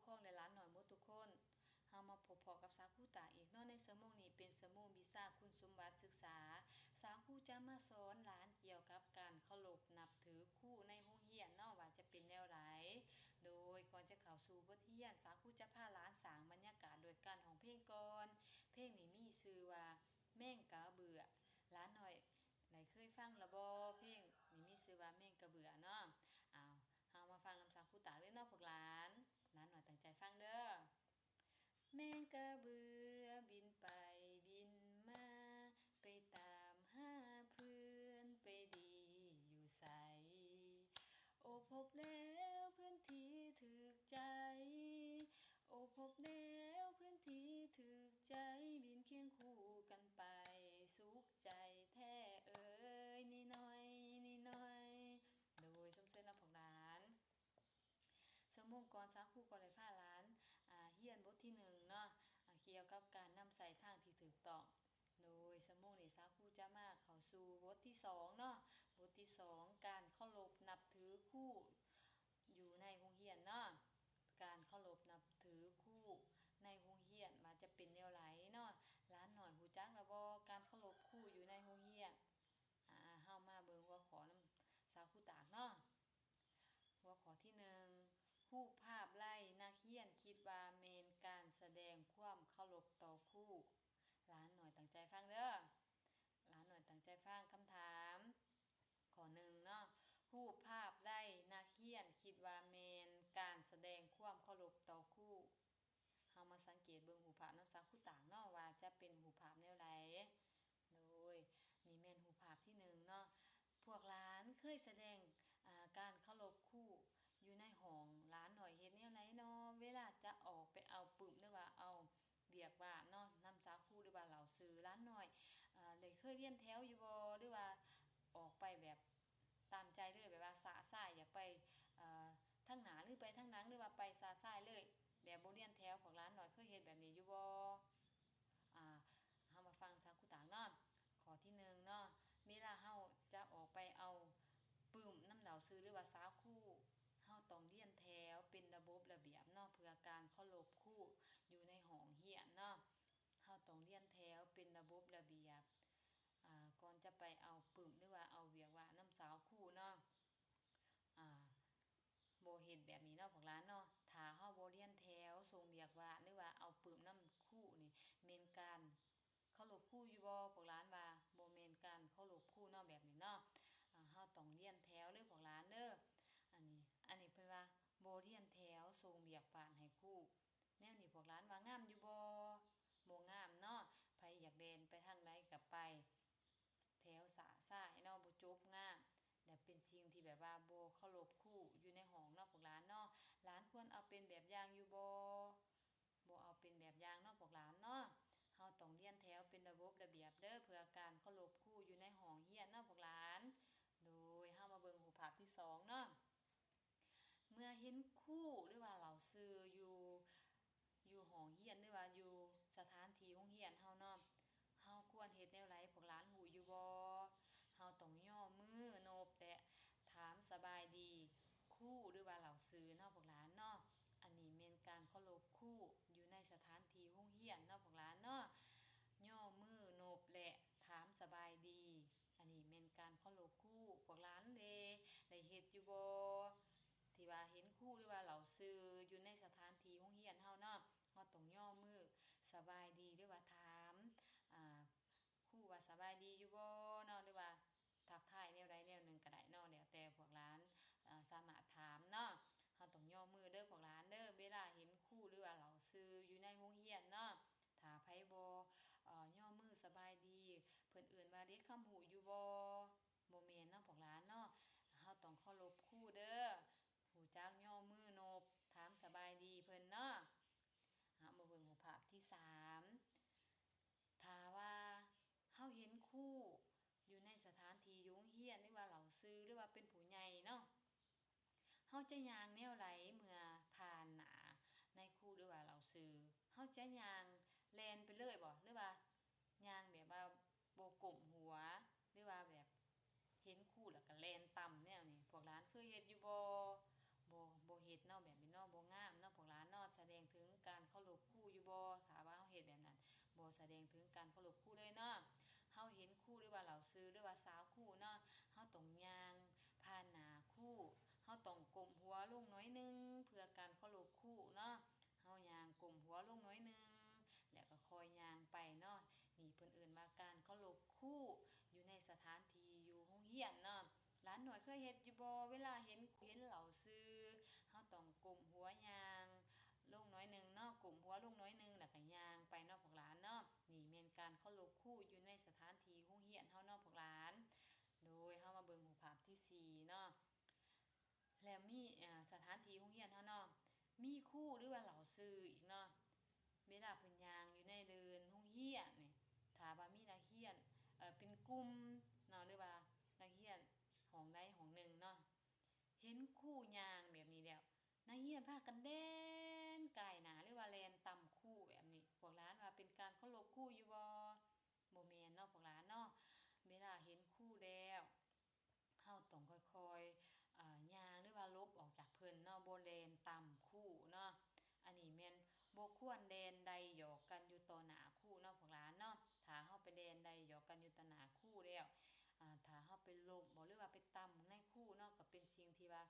ครองและหลานน้อยหมดทุกคนเฮามาพบพอกับสาวครูตาอีกเนาะในชั่วโมงนี้เป็นชั่วโมงวิชาคุณสมบัติศึกษาสาวครูจะมาสอนหลานเกี่ยวกับการเคารพนับถือครูในโรงเรียนเนาะว่าจะเป็นแนวใดโดยก่อนจะเข้าสู่บทเรียนสาวครูจะพาหลานสร้างบรรยากาศโดยการร้องเพลงก่อนเพลงนี้มีชื่อว่าแม่งกะเบื่อหลานน้อยไหนเคยฟังละบ่เพลงนี้มีชื่อว่าแม่งกะเบื่อเนาะอ้าวเฮามาฟังนำสาวครูตาเลยเนาะพวกหลานหน่อยตั้งใจฟังเด้อแมงกะเบือบินไปบินมาไปตามหาเพื่อนไปดีอยู่ใสโอ้พบแล้วเพื่อนที่ถูกใจโอ้พบแล้วเพื่อนที่ถูกใจบินเคียงคู่กันไปสุขใจแท้เอ้ยนี่น้อยนี่น้อยโดยชมเชยนำของหลานชั่วโมงก่อนสาวครูก็เลยพาหลานเรียนบทที่1เนาะเกี่ยวกับการนำใส่ทางที่ถูกต้องโดยชั่วโมงนี้สาวครูจะมาเข้าสู่บทที่2เนาะบทที่2การเคารพนับถือครูอยู่ในโรงเรียนเนาะการเคารพนับถือครูในโรงเรียนว่าจะเป็นแนวไหนเนาะหลานหน่อยฮู้จักแล้วบ่การเคารพครูอยู่ในโรงเรียนเฮามาเบิ่งหัวข้อนำสาวครูตากเนาะหัวข้อที่1รูปภาพไล่นักเรียนคิดว่าแม่นการแสดงความเคารพต่อครูหลานหน่อยตั้งใจฟังเด้อหลานหน่อยตั้งใจฟังคำถามข้อ1เนาะรูปภาพไล่นักเรียนคิดว่าแม่นการแสดงความเคารพต่อครูเฮามาสังเกตเบิ่งรูปภาพนำสาวครูตากเนาะว่าจะเป็นรูปภาพแนวใดโดยนี่แม่นรูปภาพที่1เนาะพวกหลานเคยแสดงการเคารพครูอยู่ในห้องหลานหน่อยเฮ็ดแนวไหนเนาะเวลาจะออกไปเอาปึ้มหรือว่าเอาเวียกว่าเนาะนำสาวครูหรือว่าเหล่าซื้อหลานหน่อยได้เคยเรียนแถวอยู่บ่หรือว่าออกไปแบบตามใจเลยแบบว่าสะสายอยากไปทางหน้าหรือไปทางหลังหรือว่าไปสะสายเลยแบบบ่เรียนแถวพวกหลานหน่อยเคยเฮ็ดแบบนี้อยู่บ่เฮามาฟังสาวครูตากเนาะข้อที่1เนาะเวลาเฮาจะออกไปเอาปึ้มนำเหล่าซื้อหรือว่าสาวครูเฮาต้องเรียนแถวเป็นระบบระเบียบเนาะเพื่อการเคารพครูอยู่ในห้องเรียนเนาะเฮาต้องเรียนแถวเป็นระบบระเบียบก่อนจะไปเอาปึ้มหรือว่าเอาเวียกว่านำสาวครูเนาะบ่เฮ็ดแบบนี้เนาะพวกหลานเนาะถ้าเฮาบ่เรียนแถวส่งเวียกว่าหรือว่าเอาปึ้มนำครูนี่แม่นการเคารพครูอยู่บ่พวกหลานว่าบ่แม่นการเคารพครูเนาะแบบนี้เนาะเฮาต้องเรียนแถวเด้อพวกหลานเด้ออันนี้เพิ่นว่าบ่เรียนแถวส่งเวียกบ้านให้ครูแนวนี้พวกหลานว่างามอยู่บ่งามเนาะไผอยากเรียนไปทางใดก็ไปแถวสะสายเนาะบ่จบงามและเป็นสิ่งที่แบบว่าบ่เคารพครูอยู่ในห้องเนาะพวกหลานเนาะหลานควรเอาเป็นแบบอย่างอยู่บ่เอาเป็นแบบอย่างเนาะพวกหลานเนาะเฮาต้องเรียนแถวเป็นระบบระเบียบเด้อเพื่อการเคารพครูอยู่ในห้องเรียนเนาะพวกหลานโดยเฮามาเบิ่งรูปภาพที่2เนาะเมื่อเห็นครูหรือว่าเหล่าซื้ออยู่ห้องเรียนหรือว่าอยู่สถานที่โรงเรียนเฮาเนาะเฮาควรเฮ็ดแนวใดพวกหลานรู้อยู่บ่เฮาต้องย่อมือโนบแตะถามสบายดีครูหรือว่าเหล่าซื้อเนาะพวกหลานเนาะอันนี้แม่นการเคารพครูอยู่ในสถานที่โรงเรียนเนาะพวกหลานเนาะย่อมือโนบและถามสบายดีอันนี้แม่นการเคารพครูพวกหลานได้เฮ็ดอยู่บ่ที่ว่าเห็นครูหรือว่าเหล่าซื้ออยู่ในสถานที่โรงเรียนเฮาเนาะเฮาต้องย่อมือสบายดีหรือว่าถามครูว่าสบายดีอยู่บ่เนาะหรือว่าทักทายแนวใดแนวหนึ่งก็ได้เนาะแล้วแต่พวกหลานสามารถถามเนาะเฮาต้องย่อมือเด้อพวกหลานเด้อเวลาเห็นครูหรือว่าเหล่าซื้ออยู่ในโรงเรียนเนาะถ้าไผบ่ย่อมือสบายดีเพิ่นเอิ้นว่าเด็กคำหูอยู่บ่แม่นเนาะพวกหลานเนาะเฮาต้องเคารพครูเด้อรู้จักย่อมือโนบถามสบายดีเพิ่นเนาะมาเบิ่งรูปภาพที่3ถ้าว่าเฮาเห็นครูอยู่ในสถานที่โรงเรียนหรือว่าเหล่าซื้อหรือว่าเป็นผู้ใหญ่เนาะเฮาจะย่างแนวใดเมื่อผ่านหน้าในครูหรือว่าเหล่าซื้อเฮาจะย่างแล่นไปเลยบ่หรือว่าย่างแบบว่าบ่ก้มหัวหรือว่าแบบเห็นครูแล้วก็แล่นต่ำแนวนี้พวกหลานเคยเฮ็ดอยู่บ่เฮ็ดเนาะแบบนี้เนาะบ่งามเนาะพวกหลานเนาะแส ดงถึงการเคารพครูอยู่บ่ถ้าว่าเฮาเฮ็ดแบบนั้นบ่แสดงถึงการเคารพครูเลยเนาะเฮาเห็นครูหรือว่าเหล่าซื้อหรือว่าสาวครูเนาะเฮาต้องย่างผ่านหน้าครูเฮาต้องก้มหัวลงหน่อยนึงเพื่อการเคารพครูเนาะเฮาย่างก้มหัวลงหน่อยนึงแล้วก็ค่อยย่างไปเนาะนี่เพิ่นเอิ้นว่าการเคารพครูอยู่ในสถานที่อยู่โรงเรียนเนาะหลานน้อยเคยเฮ็ดอยู่บ่เวลาเห็นเหล่าซื้อเฮาต้องก้มหัวย่างลงน้อยนึงเนาะก้มหัวลงน้อยนึงแล้วก็ย่างไปเนาะพวกหลานเนาะนี่แม่นการเคารพครูอยู่ในสถานที่โรงเรียนเฮาเนาะพวกหลานโดยเฮามาเบิ่งรูปภาพที่สี่เนาะแล้วมีสถานที่โรงเรียนเฮาเนาะมีครูหรือว่าเหล่าซื้ออีกเนาะเวลาเพิ่นย่างอยู่ในเดินโรงเรียนนี่ถ้าว่ามีนักเรียนเป็นกลุ่มเนาะหรือว่านักเรียนห้องใดห้องหนึ่งเนาะเห็นครูย่างแบบนี้แล้วนักเรียนพากันแล่นก่ายหน้าหรือว่าแล่นต่ำครูแบบนี้พวกหลานว่าเป็นการเคารพครูอยู่บ่แม่นเนาะพวกหลานเนาะเวลาเห็นครูแล้วเฮาต้องค่อยๆย่างหรือว่าหลบออกจากเพิ่นเนาะบ่แล่นต่ำครูเนาะอันนี้แม่นบ่ควรแล่นใดหยอกกันอยู่ต่อหน้าครูเนาะพวกหลานเนาะถ้าเฮาไปแล่นใดหยอกกันอยู่ต่อหน้าครูแล้วถ้าเฮาไปล้มบ่หรือว่าไปต่ำในครูเนาะก็เป็นสิ่งที่ว่า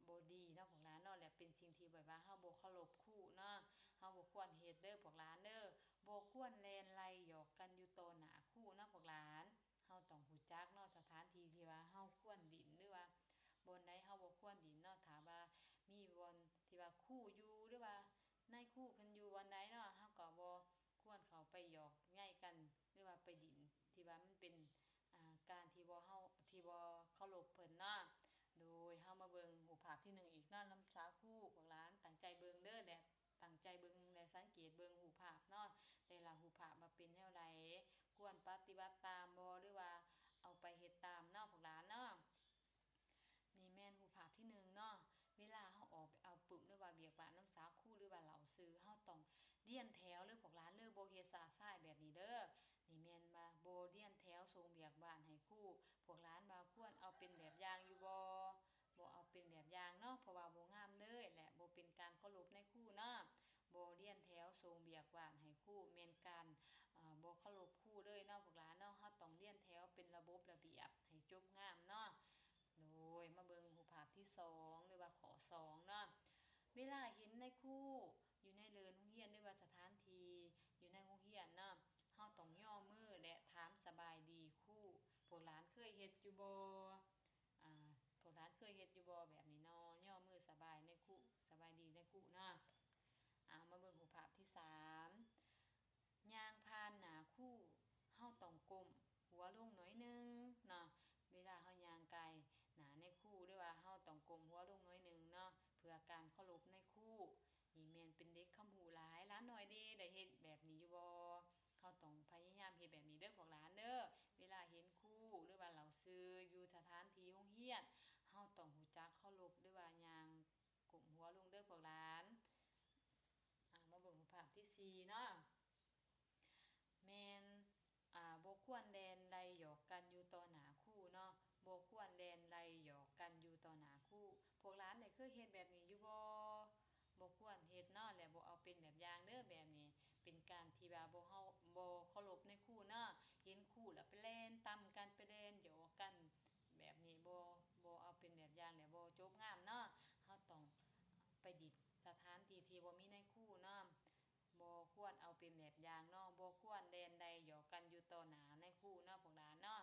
บ่ดีเนาะพวกหลานเนาะและเป็นสิ่งที่แบบว่าเฮาบ่เคารพครูเนาะเฮาบ่ควรเฮ็ดเด้อพวกหลานเด้อบ่ควรแล่นไล่หยอกกันอยู่ต่อหน้าครูเนาะพวกหลานเฮาต้องรู้จักเนาะสถานที่ที่ว่าเฮาควรดินหรือว่าบนใดเฮาบ่ควรดินเนาะถ้าว่ามีบอนที่ว่าครูอยู่หรือว่านายครูเพิ่นอยู่วันใดเนาะเฮาก็บ่ควรเข้าไปหยอกใหญ่กันหรือว่าไปดินที่ว่ามันเป็นการที่บ่เคารพเพิ่นเนาะโดยเฮามาเบิ่งรูปภาพที่1อีกเนาะนำสาวครูพวกหลานตั้งใจเบิ่งเด้อและตั้งใจเบิ่งและสังเกตเบิ่งรูปภาพเนาะแต่ละรูปภาพว่าเป็นแนวใดควรปฏิบัติตามบ่หรือว่าเอาไปเฮ็ดตามเนาะพวกหลานเนาะนี่แม่นรูปภาพที่1เนาะเวลาเฮาออกไปเอาปึกหรือว่าเบียกบานน้ำสาคูหรือว่าเหล่าซื้อเฮาต้องเรียนแถวหรือพวกหลานบ่เฮ็ดซ่าซ่ายแบบนี้เด้อนี่แม่นว่าบ่เรียนแถวส่งเบียกบ้านให้ครูพวกหลานว่าควรเอาเป็นแบบอย่างอยู่บ่เอาเป็นแบบอย่างเนาะเพราะว่าบ่งามเลยและบ่เป็นการเคารพในครูเนาะบ่เรียนแถวส่งเบียกบ้านให้ครูแม่นการบ่เคารพครูเลยเนาะพวกหลานเนาะเฮาต้องเรียนแถวเป็นระบบระเบียบให้จบงามเนาะโดยมาเบิ่งรูปภาพที่2หรือว่าข้อ2เนาะเวลาเห็นในครูอยู่ในเรือนโรงเรียนหรือว่าสถานที่อยู่ในโรงเรียนเนาะเฮาต้องย่อมือและถามสบายดีครูพวกหลานเคยเฮ็ดอยู่บ่อ่าพวกหลานเคยเฮ็ดอยู่บ่แบบนี้เนาะย่อมือสบายในครูสบายดีในครูเนาะมาเบิ่งรูปภาพที่3ย่างผ่านหน้าครูเฮาต้องก้มหัวลงหน่อยนึงเนาะเวลาเฮาย่างไกลหน้าในครูหรือว่าเฮาต้องก้มหัวลงหน่อยนึงเนาะเพื่อการเคารพในครูนี่แม่นเป็นเด็กคำหูหลายหลานน้อยเด้ได้เฮ็ดแบบนี้อยู่บ่เฮาต้องพยายามเฮ็ดแบบนี้เด้อพวกหลานเด้อเวลาเห็นครูหรือว่าเหล่าซื้ออยู่สถานที่โรงเรียนเฮาต้องรู้จักเคารพหรือว่าย่างก้มหัวลงเด้อพวกหลานมาเบิ่งภาพที่4เนาะแม่นบ่ควรแล่นไล่หยอกกันอยู่ต่อหน้าครูเนาะบ่ควรแล่นไล่หยอกกันอยู่ต่อหน้าครูพวกหลานได้เคยเฮ็ดแบบนี้อยู่บ่ควรเฮ็ดเนาะและบ่เอาเป็นแบบอย่างเด้อแบบนี้เป็นการที่ว่าบ่เคารพในครูเนาะเห็นครูแล้วไปแล่นต่ำกันไปแล่นหยอกกันแบบนี้บ่เอาเป็นแบบอย่างและบ่จบงามเนาะเฮาต้องไปดิดสถานที่ที่บ่มีในครูเนาะบ่ควรเอาเป็นแบบอย่างเนาะบ่ควรแล่นใดหยอกกันอยู่ต่อหน้าในครูเนาะพวกหลานเนาะ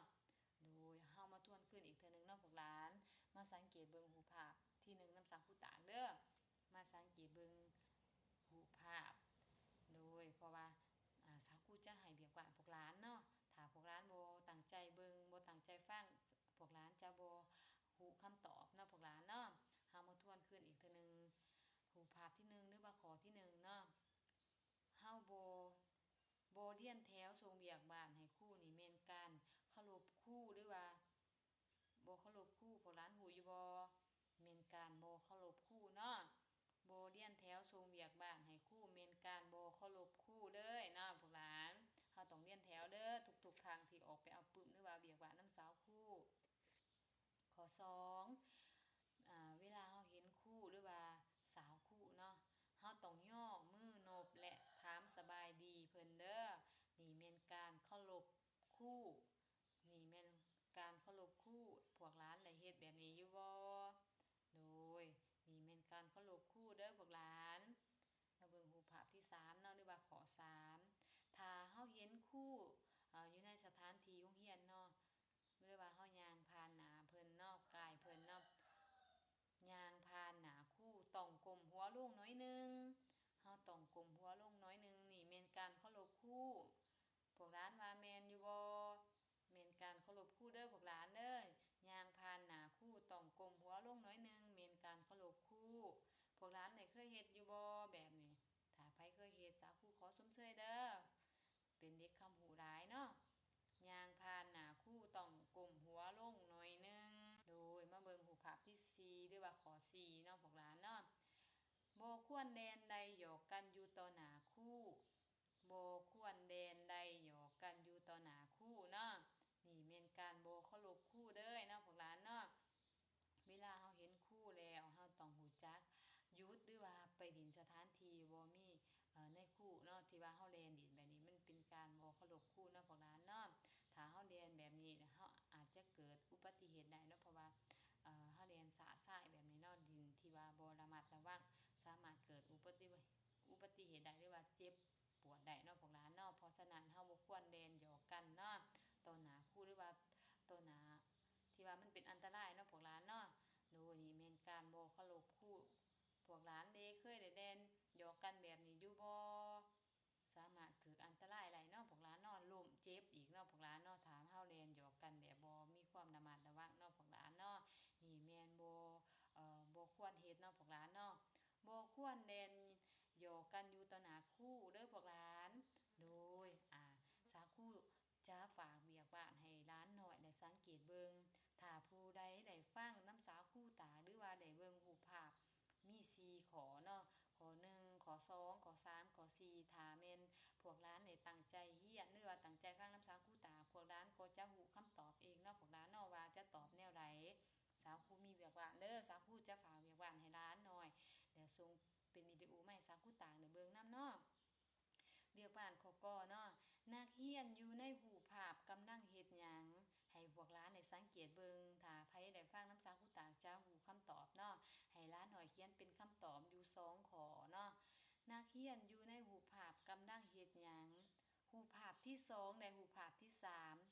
โดยเฮามาทวนคืนอีกเทื่อนึงเนาะพวกหลานมาสังเกตเบิ่งรูปภาพที่1นำสังคูตางเด้อมาสังเกตเบิ่งรูปภาพโดยเพราะว่าสาวครูจะให้เบียกว่าพวกหลานเนาะถ้าพวกหลานบ่ตั้งใจเบิ่งบ่ตั้งใจฟังพวกหลานจะบ่รู้คำตอบเนาะพวกหลานเนาะเฮามาทวนคืนอีกเทื่อนึงรูปภาพที่1หรือว่าข้อที่1เนาะเฮาบ่เรียนแถวส่งเบียกบ้านให้ครูนี่แม่นการเคารพครูหรือว่าบ่เคารพครูพวกหลานรู้อยู่บ่แม่นการบ่เคารพครูเนาะบ่เรียนแถวส่งเวียกบ้านให้ครูแม่นการบ่เคารพครูเลยเนาะพวกหลานเฮาต้องเรียนแถวเด้อทุกๆครั้งที่ออกไปเอาปึ้มหรือว่าเวียกบ้านนำสาวครูข้อ2เวลาเฮาเห็นครูหรือว่าสาวครูเนาะเฮาต้องย่อ สบายดีเพิ่นเด้อนี่แม่นการเคารพครูนี่แม่นการเคารพครูพวกหลานได้เฮ็ดแบบนี้อยู่บ่โดยนี่แม่นการเคารพครูเด้อพวกหลานมาเบิ่งรูปภาพที่3เนาะหรือว่าข้อ3ถ้าเฮาเห็นครูอยู่ในสถานที่โรงเรียนเนาะหรือว่าเฮาย่างผ่านหน้าเพิ่นเนาะกายเพิ่นเนาะย่างผ่านหน้าครูต้องก้มหัวลงหน่อยหนึงเฮาต้องก้มหัวลงหน่อยหนึงนี่แม่นการเคารพครูพวกหลานว่าแม่นอยู่บ่แม่นการเคารพครูเด้อพวกหลานเด้อย่างผ่านหน้าครูต้องก้มหัวลงหน่อยหนึงแม่นการเคารพครูพวกหลานได้เคยเฮ็ดอยู่บ่แบบนี้ถ้าไผเคยเฮ็ดสาวครูขอชมเชยเด้อเป็นเด็กคำหูหลายเนาะย่างผ่านหน้าครูต้องก้มหัวลงหน่อยหนึงโดยมาเบิ่งรูปภาพที่4หรือว่าข้อ4เนาะพวกหลานเนาะบ่ควรแดนใดหยอกกันอยู่ต่อหน้าครูบ่ควรแดนใดหยอกกันอยู่ต่อหน้าครูเนาะนี่แม่นการบ่เคารพครูเด้อเนาะพวกหลานเนาะเวลาเฮาเห็นครูแล้วเฮาต้องรู้จักหยุดหรือว่าไปดินสถานที่บ่มีในครูเนาะที่ว่าเฮาแล่นดินแบบนี้มันเป็นการบ่เคารพครูเนาะพวกหลานเนาะถ้าเฮาแล่นแบบนี้เฮาอาจจะเกิดอุบัติเหตุได้เนาะเพราะว่าเฮาเรียนสะสายแบบนี้เนาะดินที่ว่าบ่ระมัดระวังสามารถเกิดอุบัติเหตุได้หรือว่าเจ็บปวดได้เนาะพวกหลานเนาะเพราะฉะนั้นเฮาบ่ควรเล่นหยอกกันเนาะต่อหน้าครูหรือว่าต่อหน้าที่ว่ามันเป็นอันตรายเนาะพวกหลานเนาะโดยนี่แม่นการบ่เคารพครูพวกหลานเด้เคยได้เล่นหยอกกันแบบนี้อยู่บ่สามารถถึกอันตรายหลายเนาะพวกหลานเนาะล้มเจ็บอีกเนาะพวกหลานเนาะถ้าเฮาเล่นหยอกกันแบบบ่มีความระมัดระวังเนาะพวกหลานเนาะนี่แม่นบ่ควรเฮ็ดเนาะพวกหลานเนาะบ่ควรเล่นหยอกกันอยู่ต่อหน้าครูเด้อพวกหลานโดยสาครูจะฝากเวียกบ้านให้หลานน้อยได้สังเกตเบิ่งถ้าผู้ใดได้ฟังนำสาครูตาหรือว่าได้เบิ่งรูปภาพมี4ข้อเนาะข้อ1ข้อ2ข้อ3ข้อ4ถ้าแม่นพวกหลานได้ตั้งใจเรียนหรือว่าตั้งใจฟังนำสาครูตาพวกหลานก็จะรู้คำตอบเองเนาะพวกหลานเนาะว่าจะตอบแนวใดสาครูมีเวียกบ้านเด้อสาครูจะฝากเวียกบ้านให้หลานน้อยเดี๋ยวส่งเป็นวิดีโอมาให้สาครูตาได้เบิ่งนำเนาะเวียกบ้านข้อก่อเนาะนักเรียนอยู่ในรูปภาพกำลังเฮ็ดหยังให้พวกหลานได้สังเกตเบิ่งถ้าไผได้ฟังนำสาครูตาจะรู้คำตอบเนาะให้หลานน้อยเขียนเป็นคำตอบอยู่2ข้อเนาะนักเรียนอยู่ในรูปภาพกำลังเฮ็ดหยังรูปภาพที่2และรูปภาพที่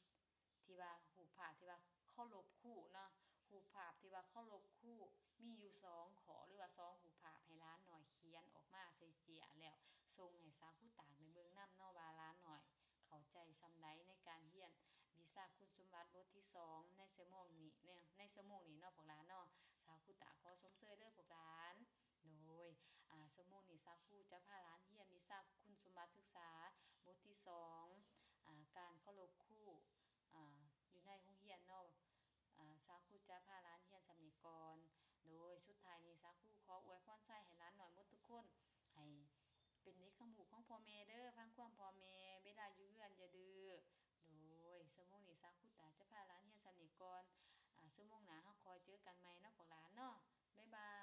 3ที่ว่ารูปภาพที่ว่าเคารพครูเนาะรูปภาพที่ว่าเคารพครูมีอยู่2ข้อหรือว่า2รูปภาพให้หลานน้อยเขียนออกมาใส่เจียแล้วส่งให้สาครูตาได้เบิ่งนำเนาะว่าหลานน้อยเข้าใจส่ำใดในการเรียนวิชาคุณสมบัติบทที่2ในชั่วโมงนี้เนี่ยในชั่วโมงนี้เนาะพวกหลานเนาะสาครูตาขอชมเชยเด้อพวกหลานโดยชั่วโมงนี้สาครูจะพาหลานเรียนวิชาคุณสมบัติศึกษาบทที่2การเคารพครูอยู่ในโรงเรียนเนาะสาครูจะพาหลานเรียนสำนี้ก่อนโดยสุดท้ายนี้สาครูขออวยพรใส่ให้หลานน้อยหมดทุกคนให้เป็นเด็กคำหูของพ่อแม่เด้อฟังความพ่อแม่เวลาอยู่เรือนอย่าดื้อโดยชั่วโมงนี้สาครูตาจะพาหลานเรียนสำนี้ก่อนชั่วโมงหน้าเฮาคอยเจอกันใหม่เนาะพวกหลานเนาะบ๊ายบาย